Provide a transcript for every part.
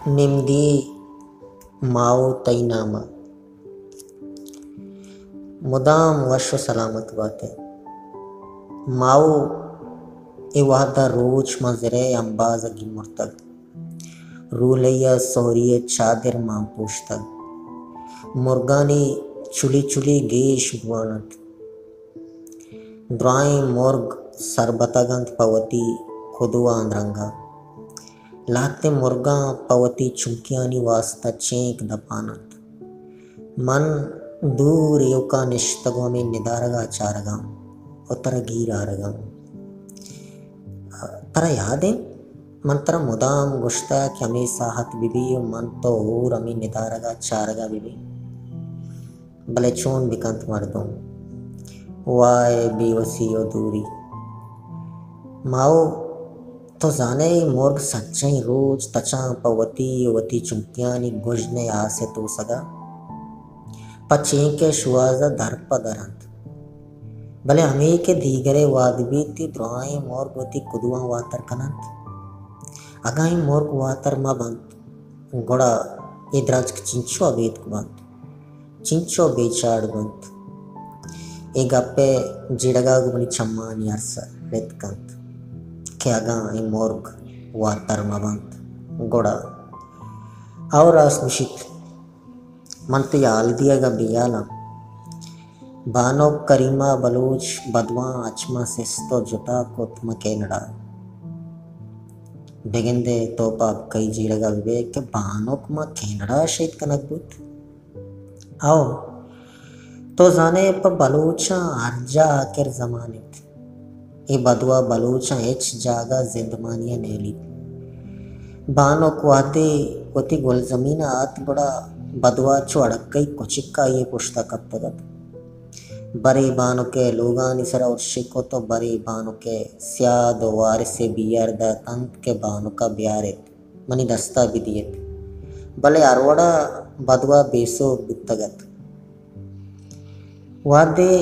निम्दी माओ तईनामा मुदाम वश सलामत बातें माओ इवादा रोज मजरे अंबाज गिमुर्तग रूलैया सोहरिय चादर मां पोश्तग मुर्गानी चुली चुली गेश बुआनत द्राई मुर्ग सरबतगंत पवती खुदुआ अंद्रंगा लाते मुर्गा पवती चुंकियानी वास्ता चेंक दपानत मन दूर युका निश्तगों में निदारगा चारगा उतर गीरारगा तरा याद है मन तरा मुदाम गुश्ता कि हमें साहत बिबी मन तो और हमें निदारगा चारगा बिबी भले चोन बिकंत मर्दों वाय बेवसी दूरी माओ तो जाने मुर्ग सच्चाई रोज तचा पवती वती चुंकियानी गुजने आसे तो सगा पचे के शुआजा दर पदरंत भले हमें के दीगरे वादबी ती द्रोआई मुर्ग वती कुदुआ वातर कनंत अगाई मुर्ग वातर मा बंत गोड़ा इद्राज चिंचो अबेद कुबंत चिंचो बेचाड़ बंत ए गप्पे जिड़गा गुबनी चम्मानी अरसा रेतकंत क्या मोर्ग वातर मबंत गोड़ा और आसमुशित मंत याल दिया गा बियाला बानो करीमा बलूच बदवा अचमा सिस्तो जुटा कोतम केनड़ा बेगंदे तो पाप कई जीड़गा विवेक के बानोक मा केनड़ा शहीद कनकबुत आओ तो जाने पर बलूचा अर्जा आकर जमानित ए बदवा बलूचा एच जागा जिंदमानिया नेली बानो क्वाते कोती गोल जमीना आत बड़ा बदवा चो अड़कई कुचिक्का ये पुश्ता कब तगत बरे बानो के लोगा निसरा और शिको तो बरे बानो के स्याद वार से बियर द तंत के बानो का ब्यारेत मनी दस्ता भी दियत भले अरवड़ा बदवा बेसो बितगत वादे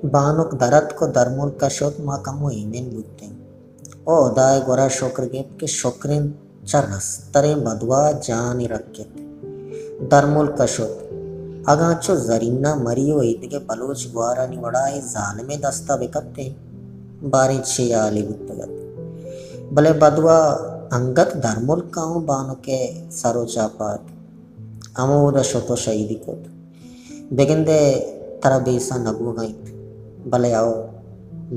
बानुक दरत को दरमुल का शोक मा कमो ईमेन बुद्ते ओ दाय गोरा शोकर गेप के शोकरें चरस तरे बदवा जानी रखे दरमुल का शोक अगाचो जरीना मरियो ईद के बलोच ग्वारा निवड़ाए जाल में दस्ता बेकते बारी छियाली बुत्तगत भले बदवा अंगत दरमुल काऊ बानु के सरो चापात अमोद शोतो शहीदी कोत बेगिंदे तरा बेसा नबू गई भले आओ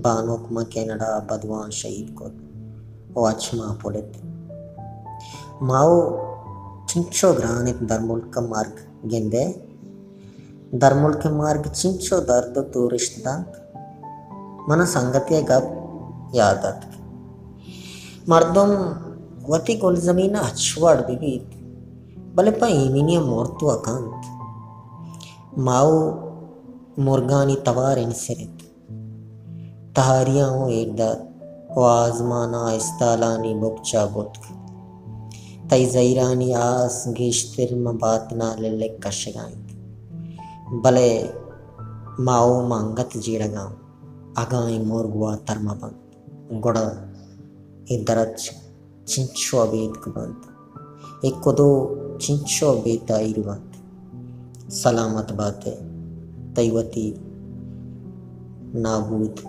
बानोक मा कैनडा बदवान शहीद को ओ अचमा पुलित माओ चिंचो ग्रानित दरमुल का मार्ग गेंदे दरमुल के मार्ग चिंचो दर्द तो रिश्तेदार मन संगतिया गप यादत मर्दम वती कुल जमीना अछवाड़ बिबीत भले पा इमिनिया मोर्तु अकांत माओ मुर्गानी तवार इंसिरित तहारियाँ हो एकदर ओ आजमाना इस्तालानी बुकचा बुतक तई जैरानी आस गेश्तिर म बातना ले कशगाई भले माओ मांगत जीड़गां अगाई मुर्गवा तरमबंत गुड़ा इदरच चिंचो अबेद कुबंत एक कुदो चिंचो बेता इरुवंत सलामत बातें तैवती नाबूद